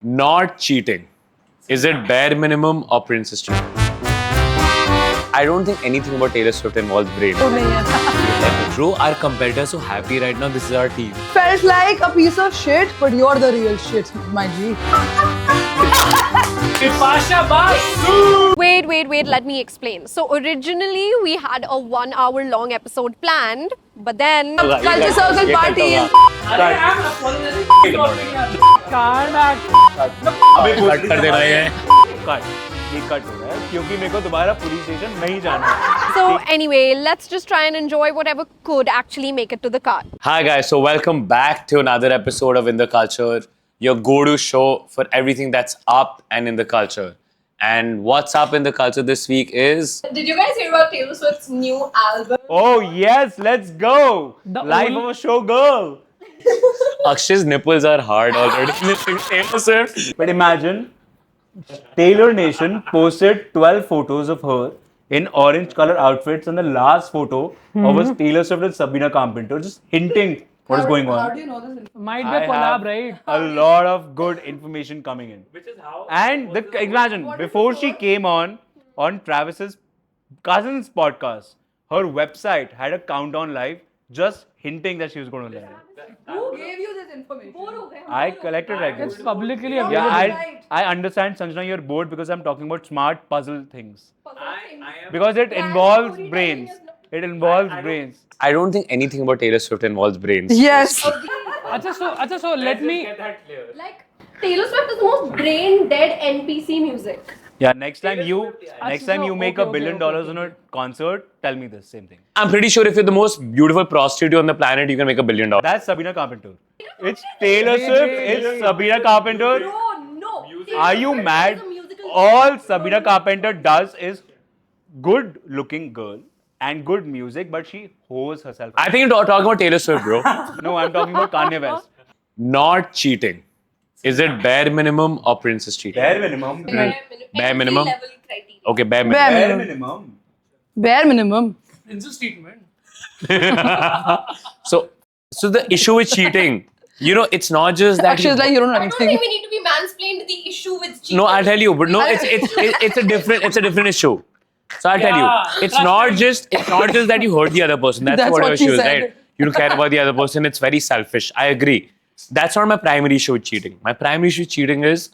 Not cheating. Is it bare minimum or princess cheating? I don't think anything about Taylor Swift involves brain. Bro, our competitors are so happy right now. This is our team. Felt like a piece of shit, but you're the real shit, my G. Wait, let me explain. So originally we had a 1 hour long episode planned, but then Culture Circle party. Cut कर देना है ये cut हो रहा है क्योंकि मेरे को दोबारा पुलिस स्टेशन नहीं जाना है. So anyway, let's just try and enjoy whatever could actually make it to the car. Hi guys, so welcome back to another episode of In the Culture, your go-to show for everything that's up and in the culture. And what's up in the culture this week is... Did you guys hear about Taylor Swift's new album? Oh yes, let's go. Life of a show girl. Akshay's nipples are hard already. Taylor Swift. But imagine Taylor Nation posted 12 photos of her in orange color outfits, and the last photo was Taylor Swift and Sabrina Carpenter, just hinting what is going on. How do you know this? Might be a collab, right? A lot of good information coming in. Which is how. And imagine before she came on Travis's cousin's podcast, her website had a countdown live, just hinting that she was going to live. Who gave you this information? I collected it, I guess. It's publicly available. Yeah, I understand, Sanjana, you're bored because I'm talking about smart puzzle things. Because it involves brains. It involves brains. I don't think anything about Taylor Swift involves brains. Yes. Acha, so let me. Like, Taylor Swift is the most brain dead NPC music. Yeah, next time you make $1 billion on a concert, tell me this same thing. I'm pretty sure if you're the most beautiful prostitute on the planet, you can make $1 billion. That's Sabrina Carpenter. It's Taylor Swift, it's Sabrina Carpenter. No. Are you mad? All Sabrina Carpenter does is good looking girl and good music, but she hoes herself. I think you're talking about Taylor Swift, bro. No, I'm talking about Kanye West. Not cheating. Is it bare minimum or princess cheating? minimum. Bare minimum? Level criteria. Okay, bare Bare minimum. minimum. Bare minimum. Princess treatment. So the issue with cheating, it's not just that. Akshay's like, you don't know I don't anything. think we need to be mansplained the issue with cheating. No, I'll tell you, but no, it's a different issue. So I'll tell you, it's not just that you hurt the other person. That's That's what what your she issue is, said. right? You don't care about the other person. It's very selfish. I agree. That's not my primary issue with cheating. My primary issue with cheating is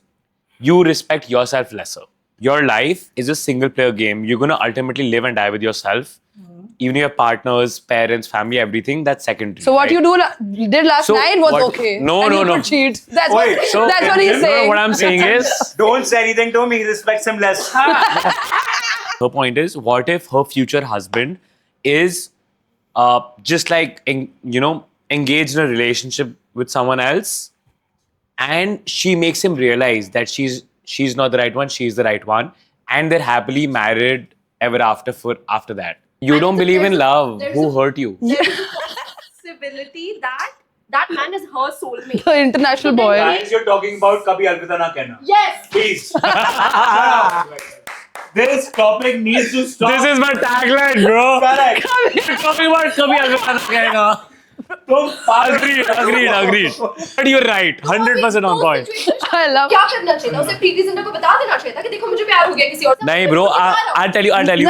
you respect yourself lesser. Your life is a single player game. You're going to ultimately live and die with yourself. Even your partners, parents, family, everything, that's secondary. So what right? you did last So night was what- okay. No, and no, you no. could cheat. That's Wait, what he's saying. What I'm saying is, Don't say anything to me, he respects him less. her point is, what if her future husband is just like, engaged in a relationship with someone else, and she makes him realize that she's not the right one, she's the right one, and they're happily married ever after that. You don't believe in love. Who hurt you? Possibility that man is her soulmate. The international boy. Guys, you're talking about Kabhi Alvida Na Kehna. Yes. Please. This topic needs to stop. This is my tagline, bro. Correct. Talking about Kabhi Alvida Na Kehna. Agreed. But you're right, 100% on point. I love. क्या करना चाहिए था? उसे प्रीति जिंटा को बता देना चाहिए था कि देखो मुझे प्यार हो गया किसी और से। Nahi, bro. I'll tell you. Nahi.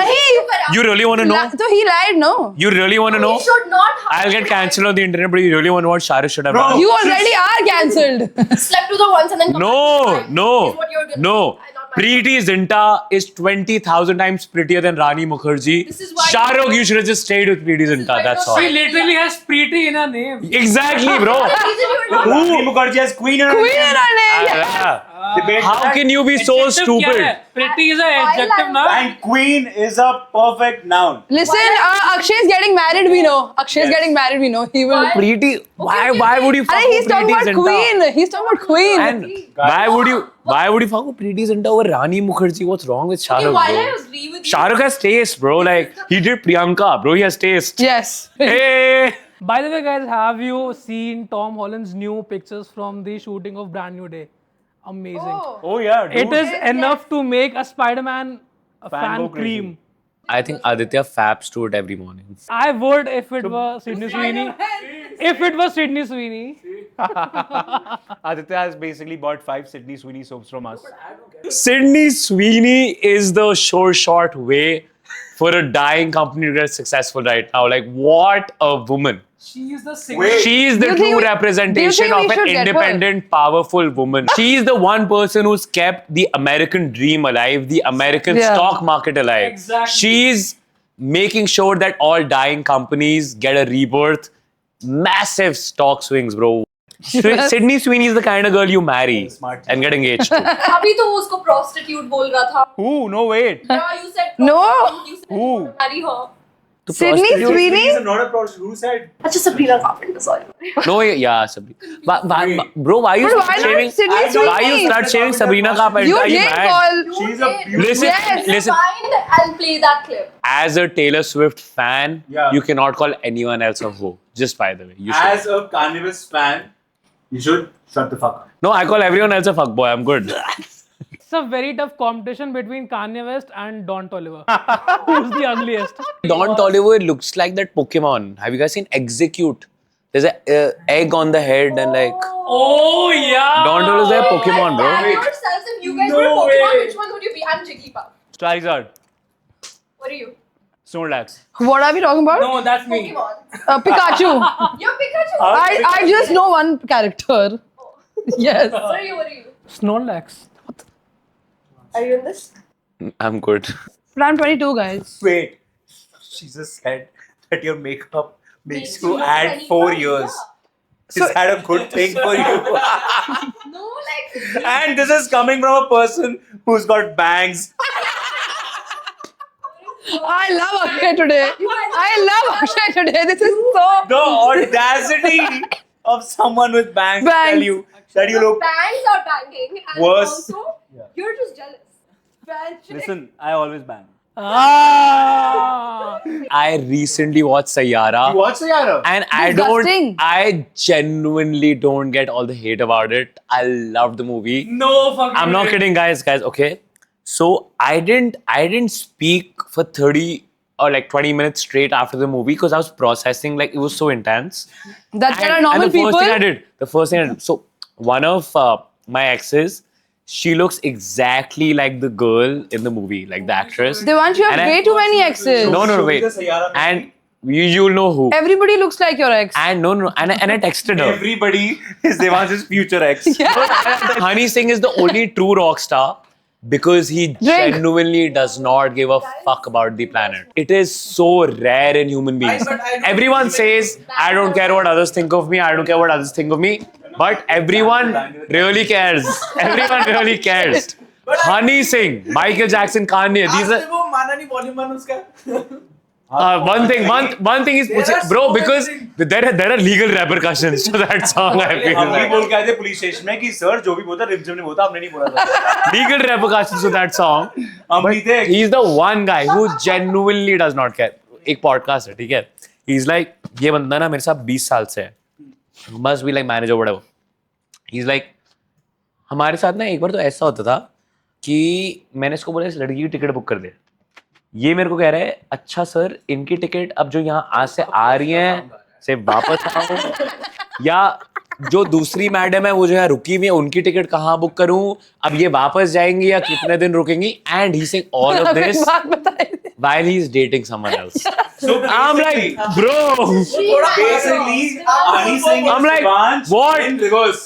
You really want to know? So he lied, no? You really want to know? He should not have I'll get cancelled on the internet, but you really want to know what Shah Rukh should have done? You already are cancelled. slept with her once and then come back to life. Is what you're gonna do. No. I not my- Preeti Zinta is 20,000 times prettier than Rani Mukherjee. This is why- Shah Rukh, you should have just stayed with Preeti Zinta. why That's you're all. She literally has Preeti in her name. Exactly, bro. The reason you were not- Rani Mukherjee has queen in her Queen in her name. Yeah. Debate How that. can you be so Adjective क्या stupid? है? Pretty is an adjective now. And queen is a perfect noun. Listen, Akshay is getting married, we know. Akshay is Yes. getting married, we know. He will. Why? Preeti, why would you fuck Arey, he's with talking Preeti about Zinta? Queen. He's talking about Queen. And why would you fuck with Preeti Zinta over Rani Mukherjee? What's wrong with Shah Okay, Rukh, while I bro? agree with you, Shah Rukh has taste, bro. Like, he did Priyanka, bro. He has taste. Yes. Hey! By the way, guys, have you seen Tom Holland's new pictures from the shooting of Brand New Day? Amazing. Oh yeah, dude. It is enough to make a Spider-Man Fan fan go crazy. cream. I think Aditya faps to it every morning. I would if it were Sydney Sweeney. If it was Sydney Sweeney. Aditya has basically bought 5 Sydney Sweeney soaps from us. Sydney Sweeney is the sure short way for a dying company to get successful right now. Like, what a woman. She is the single. She is the Do you think true we- representation do you think of we an should get her? independent, powerful woman. She is the one person who's kept the American dream alive, the American Yeah. stock market alive. Exactly. She's making sure that all dying companies get a rebirth. Massive stock swings, bro. Sydney Sweeney is the kind of girl you marry and get engaged to. अभी तो वो उसको prostitute बोल रहा था. Who? No, wait. Yeah, you said No. You said Who? marry her. Sydney Sweeney? not a prostitute. Who said? अच्छा Sabrina Carpenter, sorry. No, yeah, Sabri. Bro, why you But start why shaving? not Sydney Sweeney? Why you start shaving Sabrina Carpenter? You Are you did mad? call. She's a beautiful. Listen, Yes. listen. Find and play that clip. As a Taylor Swift fan, Yeah. you cannot call anyone else a hoe. Just by the way, you should. As a Carnivorous fan, you should shut the fuck up. No, I call everyone else a fuckboy. I'm good. It's a very tough competition between Kanye West and Don Toliver. Who's the ugliest? Don Toliver looks like that Pokemon. Have you guys seen Execute? There's a egg on the head and like Oh yeah. Don Toliver is a Pokemon, bro. Tag yourselves if you guys No were Pokemon, way. which one would you be? I'm Jigglypuff. Charizard. What are you? Snorlax. What are we talking about? No, that's me. Pokemon. Pikachu. You're Pikachu. I just know one character. Yes. What are you? What are you? Snorlax. Are you in this? I'm good. But I'm 22, guys. Wait. She just said that your makeup makes Makes you you add 25, 4 years. Is that a good thing for you? No, like. And this is coming from a person who's got bangs. I love Akshay today. I love Akshay today. This is so. The audacity of someone with bangs to tell Bangs. you that you look. Bangs are banging, and Worse. also you're just jealous. Listen, I always bang. Ah. I recently watched Sayara. What's the Yara? And Disgusting. I genuinely don't get all the hate about it. I love the movie. No fucking. I'm not way. kidding, guys, okay? So I didn't speak for 30 or like 20 minutes straight after the movie because I was processing, like it was so intense. That's there are And normal the people. first thing I did, so one of my exes, she looks exactly like the girl in the movie, like the actress. Devansh, you have And I- way too many exes. No, wait. And you'll know who. Everybody looks like your ex. And no, and I texted her. Everybody is Devansh's future ex. Honey Singh is the only true rock star because he genuinely does not give a fuck about the planet. It is so rare in human beings. Everyone says, I don't care what others think of me, I don't care what others think of me. But everyone really cares. Everyone really cares. Honey Singh, Michael Jackson, Kanye, these are one thing is bro, because there are legal repercussions to that song. I feel हम भी like. बोल के आए थे police station में कि sir जो भी बोलता रिमझिम ने बोलता हमने नहीं बोला था. Legal repercussions to that song. हम भी थे. He's the one guy who genuinely does not care. एक podcast है, ठीक है? He's like, ये बंदा ना मेरे साथ 20 साल से है. Must be like manager whatever. He's like, हमारे साथ ना एक बार तो ऐसा होता था कि मैंने इसको बोला इस लड़की की टिकट बुक कर दे. ये मेरे को कह रहा है, अच्छा सर इनकी टिकट अब जो यहाँ आज से आ रही हैं से वापस आओ या जो दूसरी मैडम है वो जो है रुकी हुई है उनकी टिकट कहाँ बुक करूं, अब ये वापस जाएंगी या कितने दिन रुकेंगी. And he saying all of this बात बताइए. while he's dating someone else. So I'm like, bro. basically, Ani Singh I'm is like, Devansh what? in reverse.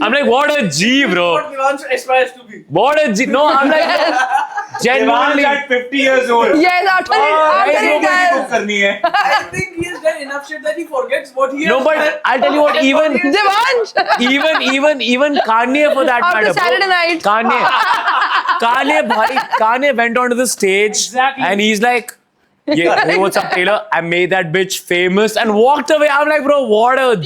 I'm like, what a G, bro. Devansh aspires to be. What a G. No, I'm like, Devansh genuinely. at 50 years old. Yes, after Nobody it, book करनी है. I think he has done enough shit that he forgets what he No, has but done. I'll tell you what, Devansh. even Kanye for that After matter. bro. Saturday night. Kanye went onto the stage Exactly. and he's like, yeah, hey, what's up, Taylor? I made that bitch famous and walked away. I'm like, bro, what a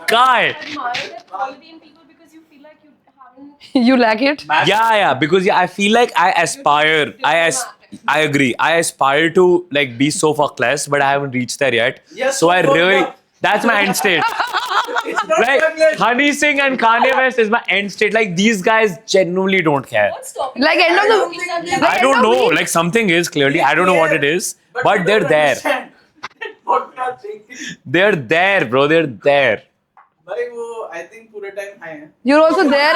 guy. Admire that quality in people because you feel like you haven't. You lack it. Yeah, because I feel like I aspire. I agree. I aspire to like be so fuckless, but I haven't reached there yet. Yes, So I so really, yeah. that's my end state. Like Honey Singh and Kanye West is my end state. Like these guys genuinely don't care. What's stopping? Like end of I don't the. think they- I don't know. Like something is clearly. I don't know what it is, but we they're don't there. understand what we are saying. They're there, bro. They're there. भाई वो I think पूरे time high है. You're also there.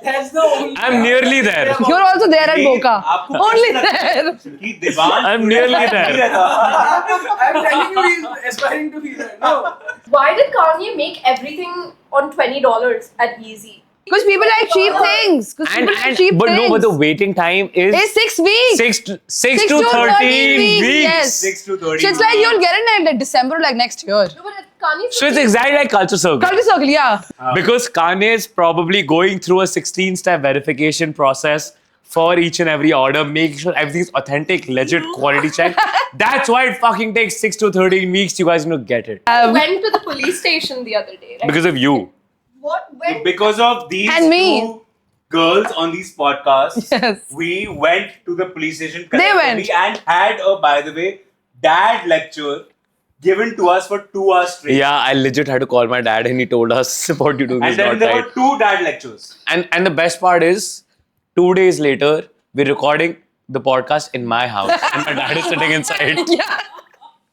That's the only. I'm nearly there. You're also there at Boca. आपको Only प्रश्न there. कि Devansh I'm nearly there. I'm telling you, he's aspiring to be there. No. Why did Kanye make everything on $20 at Yeezy? Because people like cheap things. Because people like cheap but things. no, but the waiting time is It's 6 weeks. 6 to 13 weeks. Yes. 6 to 30. So it's like you'll get it in like December like next year. No, but Kanye's So it's exactly like Culture Circle. Culture Circle, yeah. Because Kanye is probably going through a 16-step verification process for each and every order, making sure everything's authentic, legit, quality check. That's why it fucking takes 6 to 13 weeks. You guys need to get it. went to the police station the other day, right? Because of you. What? When? Because of these And me. two girls on these podcasts, Yes. we went to the police station They collectively went. and had a, by the way, dad lecture given to us for 2 hours straight. Yeah, I legit had to call my dad and he told us what you do is And then not there right. were 2 dad lectures. And the best part is, 2 days later, we're recording the podcast in my house and my dad is sitting inside. Yeah.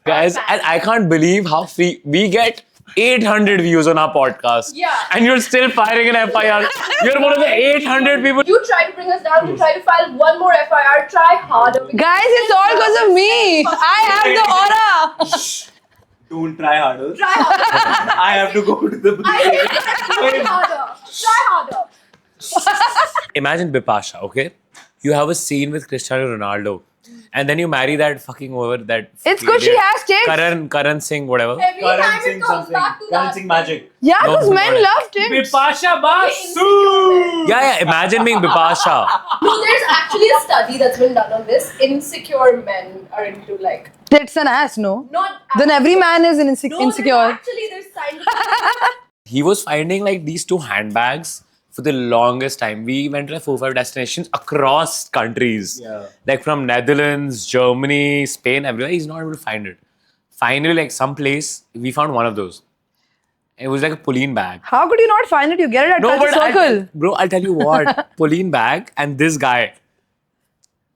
Guys, and I can't believe how free we get 800 views on our podcast. Yeah. And you're still firing an FIR. You're one of the 800 people. You try to bring us down. We try to file one more FIR. Try harder. Guys, it's all because of me. I have the aura. Don't try harder. Try harder. I have to go to the police station. Try harder. Try harder. Imagine Bipasha, okay? You have a scene with Cristiano Ronaldo. And then you marry that fucking over that. It's good she idiot. has kids. Karan Singh, whatever. Every Karan time Singh it comes something. back to Karan that. Singh magic. Yeah, No, because men no. loved him. Bipasha Basu! Yeah, imagine being Bipasha. No, there's actually a study that's been done on this. Insecure men are into like Tits and ass, no? not. Then every man is No, insecure. there's scientific. He was finding like these 2 handbags for the longest time. We went to like 4-5 destinations across countries. Yeah. Like from Netherlands, Germany, Spain, everywhere. He's not able to find it. Finally, like some place, we found one of those. It was like a Pauline bag. How could you not find it? You get it at Culture Circle. Bro, I'll tell you what. Pauline bag and this guy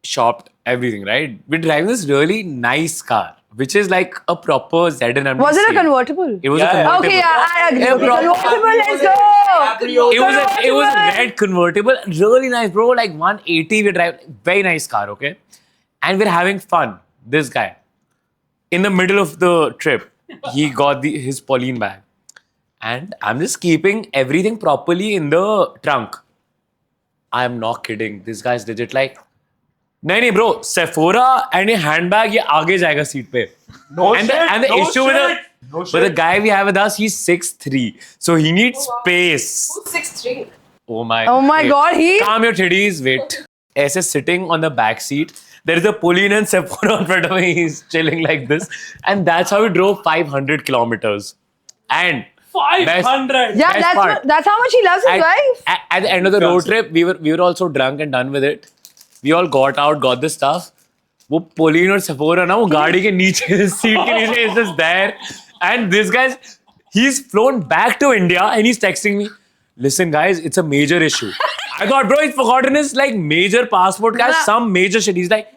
shopped everything, right? We're driving this really nice car, which is like a proper ZN. Was it a convertible? It was Yeah, a yeah. convertible. Okay, yeah, I agree. Yeah, Okay, bro. convertible, let's go. It was a red convertible, really nice, bro. Like 180, we drive, very nice car, okay? And we're having fun. This guy, in the middle of the trip, he got his Pauline bag, and I'm just keeping everything properly in the trunk. I'm not kidding. This guy's legit like, नहीं bro, Sephora and a handbag ये आगे जाएगा seat पे. No and shit. the no issue with shit. the No with the shit. guy we have with us, he's 6'3", so he needs space. Who's 6'3"? Oh my! Oh my God, he- Calm your titties. Wait. Aise sitting on the back seat. There is a Pauline and Sephora in front of me. He's chilling like this, and that's how we drove 500 kilometers. And 500! Yeah, Best part. that's how much he loves his wife. at the end of the road trip, we were also drunk and done with it. We all got out, got the stuff. वो Pauline और Sephora ना वो गाड़ी के नीचे seat के नीचे is just there, and this guy's he's flown back to India and he's texting me. Listen, guys, it's a major issue. I thought, bro, he's forgotten his like major passport, guys, some major shit. He's like,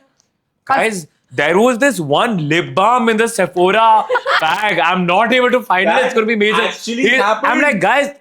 guys, there was this one lip balm in the Sephora bag. I'm not able to find it. It's going to be major. actually happened.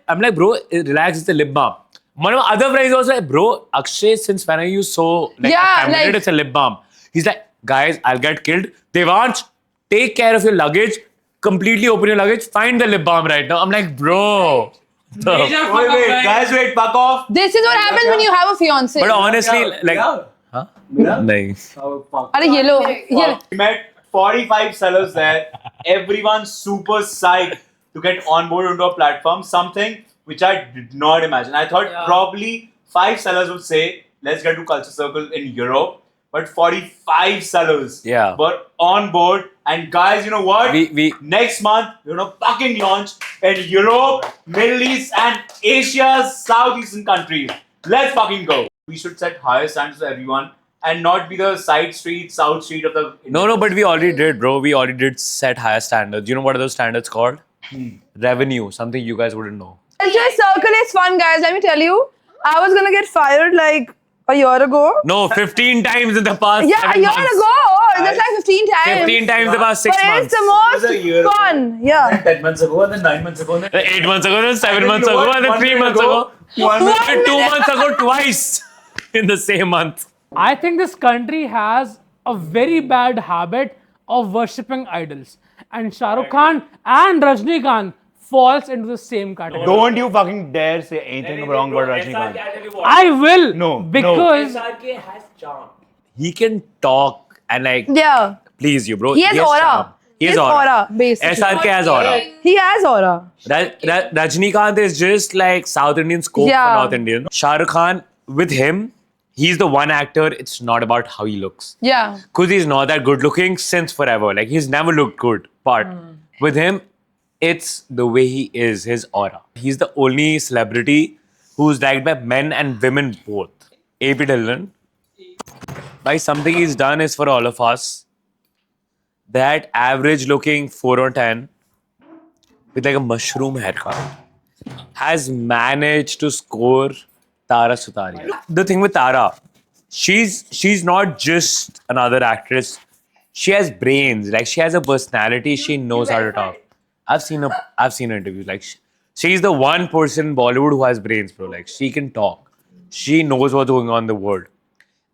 I'm like, bro, relax. It's a lip balm. One of my other friends was like, bro, Akshay, since when are you so like, Yeah, effeminate? like- It's a lip balm. He's like, guys, I'll get killed. Devansh, take care of your luggage. Completely open your luggage. Find the lip balm right now. I'm like, bro. Major fuck up, Wait, guys. guys, wait, fuck off. This is what happens when you have a fiance. But honestly, Yeah, like, yeah. huh? Yeah. Nahi. Oh, fuck. Are yellow. Yeah. We met 45 sellers there. Everyone super psyched to get on board onto a platform. Something which I did not imagine. I thought probably 5 sellers would say, let's get to Culture Circle in Europe. But 45 sellers Yeah. were on board. And guys, you know what? We Next month, we're gonna fucking launch in Europe, Middle East, and Asia's southeastern countries. Let's fucking go. We should set higher standards for everyone and not be the side street, south street of the. No, but we already did, bro. We already did set higher standards. You know what are those standards called? Revenue, something you guys wouldn't know. Culture Circle is fun, guys. Let me tell you. I was gonna get fired like a year ago. No, 15 times in the past. Yeah, a 7 year months. ago. That's like 15 times. 15 times the past 6 But months. it's the It was a year most ago. fun. Yeah. 10 months ago, and then 9 months ago, and then 8 months ago, then 7 then months you know ago, what? and then 1 3 minute months ago. 1 minute. And 2 months ago, twice in the same month. I think this country has a very bad habit of worshipping idols. And Shah Rukh Khan and Rajnikant falls into the same category. Don't you fucking dare say anything wrong about Rajnikant. I will. No, Because He can talk and like, Yeah. please you, bro. He has aura. charm. He has He has aura. aura, basically. SRK has aura. He has aura. Rajnikant is just like South Indian scope Yeah. for North Indian. Shah Rukh Khan, with him, he's the one actor, it's not about how he looks. Yeah. Because he's not that good looking since forever. Like, he's never looked good. But with him, it's the way he is, his aura. He's the only celebrity who's liked by men and women both. AP Dillon, by something he's done is for all of us. That average looking 4 or 10 with like a mushroom haircut has managed to score Tara Sutaria. The thing with Tara, she's not just another actress. She has brains. Like, she has a personality. She knows how to talk. I've seen her interviews. Like, she's the one person in Bollywood who has brains, bro. Like, she can talk. She knows what's going on in the world.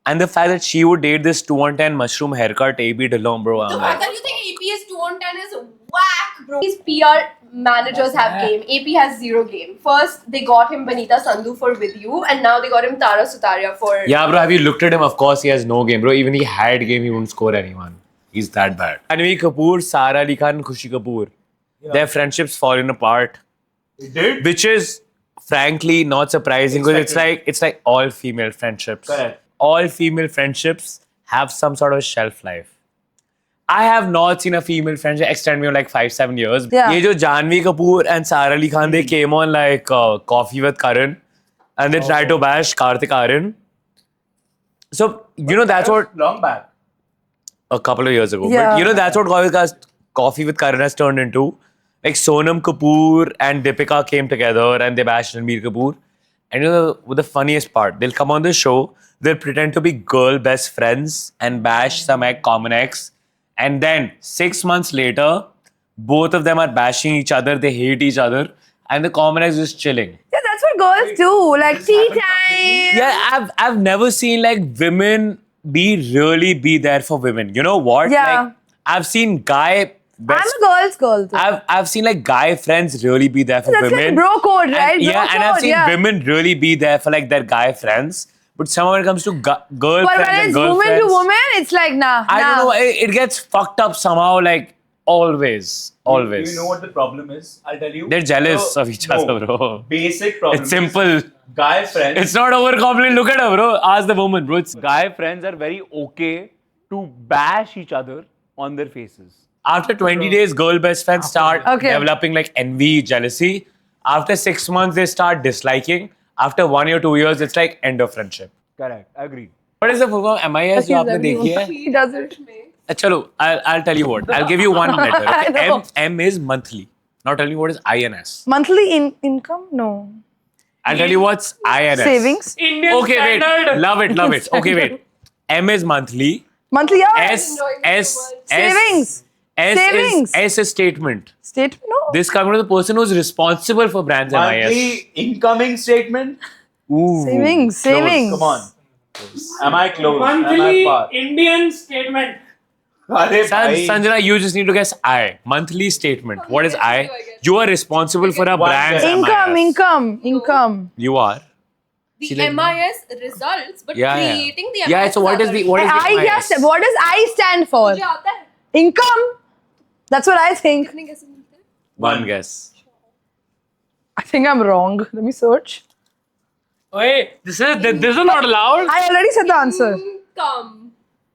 And the fact that she would date this 2 on 10 mushroom haircut AP Dillon, bro, I'm The like, fact that you think AP is 2 on 10 is whack, bro. These PR managers have game. AP has zero game. First, they got him Banita Sandhu for With You, and now they got him Tara Sutaria for. yeah, bro, have you looked at him? Of course, he has no game, bro. Even if he had game, he wouldn't score anyone. He's that bad. Ranveer Kapoor, Sara Ali Khan, Khushi Kapoor. Their friendships fallen apart. It did? Which is frankly not surprising because it's like all female friendships. Correct. All female friendships have some sort of shelf life. I have not seen a female friendship extend beyond like 5-7 years. Yeah. Ye jo Janhvi Kapoor and Sara Ali Khan, they came on like Coffee with Karan and they tried to bash Kartik Aaryan. So, you know, that's what Long back. a couple of years ago. Yeah. But you know, that's what Coffee with Karan has turned into. Like, Sonam Kapoor and Deepika came together and they bashed Ranbir Kapoor. And you know, the funniest part, they'll come on the show, they'll pretend to be girl best friends and bash some common ex. And then 6 months later, both of them are bashing each other, they hate each other, and the common ex is chilling. Yeah, that's what girls do. Like tea time. Yeah, I've never seen like women really be there for women. You know what? Yeah. Like, I've seen guy best I'm a girl's girl. Too. I've seen like guy friends really be there for That's women. like bro code, right? And, yeah, Bro and I've code, seen yeah. women really be there for like their guy friends. But somehow when it comes to girl But friends when and it's girlfriends, woman to woman, it's like nah. I nah. don't know. It gets fucked up somehow. Like always. You know what the problem is? I'll tell you. They're jealous of each other, bro. Basic problem. It's simple. Guy friends. It's not overcomplicated. Look at her, bro. Ask the woman, bro. It's Guy friends are very okay to bash each other on their faces. after 20 days, girl best friends start Okay. developing like envy, jealousy. After 6 months, they start disliking. After 1 year, 2 years, it's like end of friendship. Correct. Agreed. What is the full form? MIS जो आपने देखी है? He does it. चलो, I'll tell you what. I'll give you one letter. I Okay? know. M is monthly. Now tell me what is INS. Monthly income? No. I'll tell you what's INS. Savings? Indian Okay, standard. wait. Love it. Okay, wait. M is monthly. Monthly, yeah. S Savings. Savings. S is statement. Statement? No. This comes from the person who's responsible for brands MIS. Monthly incoming statement. Ooh. Savings. Savings. Come on. Am I close? Am I Monthly far? Indian statement. Arey bhai. Sanjana, you just need to guess I. Monthly statement. What is I? You are responsible for a One brand's guess. Income. You are. The MIS results, but Yeah, yeah. creating the MIS. Yeah, so what is the I MIS? guessed. What does I stand for? मुझे आता है. Income. That's what I think. कितने guesses मिलते हैं? One guess. I think I'm wrong. Let me search. Wait, this is not allowed. I already said the answer. Income.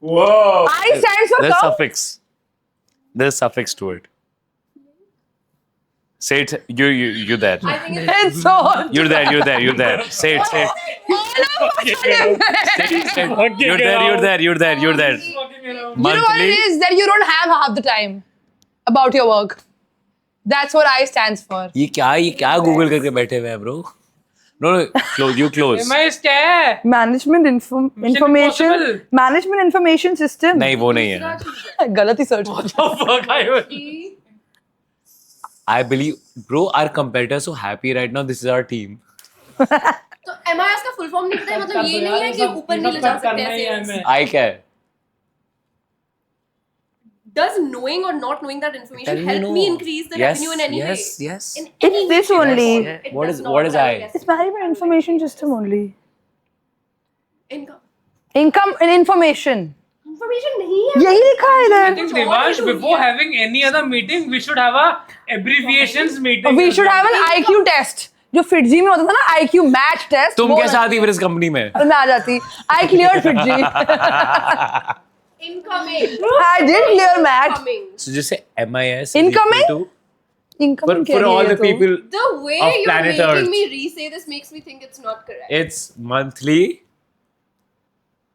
Whoa. I stands for There's come. suffix. There's suffix to it. Say it. You're there. I think it's It's so. You're there. Say it. Say it. You're there. You know what it Monthly. is? That you don't have half the time about your work. That's what I stands for. ये क्या Google करके बैठे हुए हैं bro? No, close. You close. MIS क्या है? Management information. Impossible. Management information system. नहीं वो नहीं है. गलत ही search. What the fuck are you? I believe, bro, our competitors are so happy right now. This is our team. तो MIS का full form नहीं पता है, मतलब ये नहीं है कि ऊपर नीचे जा सकते हैं ऐसे. I care. Does knowing or not knowing that information Tell me help no. me increase the Yes, revenue in any yes, way? yes. In It's any this way. only. It What does is- not, what is but I? guess It's management information system only. Income. Income and information. Information नहीं है. यही लिखा है I इधर. think Devansh, before having any other meeting, we should have a abbreviations meeting. We should have an IQ test. जो फिटजी में होता था ना IQ match test. तुम वो कैसे आती फिर इस कंपनी में? मैं आ जाती. I cleared FIITJEE. Incoming. I did clear match. Incoming. So just say MIS. is Incoming? equal to- Income For all the people, The way Of you're planet making Earth. me re-say this makes me think it's not correct. it's monthly.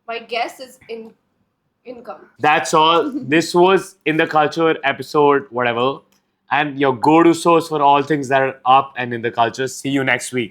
My guess is income. That's all. This was in the culture episode, whatever. And your go-to source for all things that are up and in the culture. See you next week.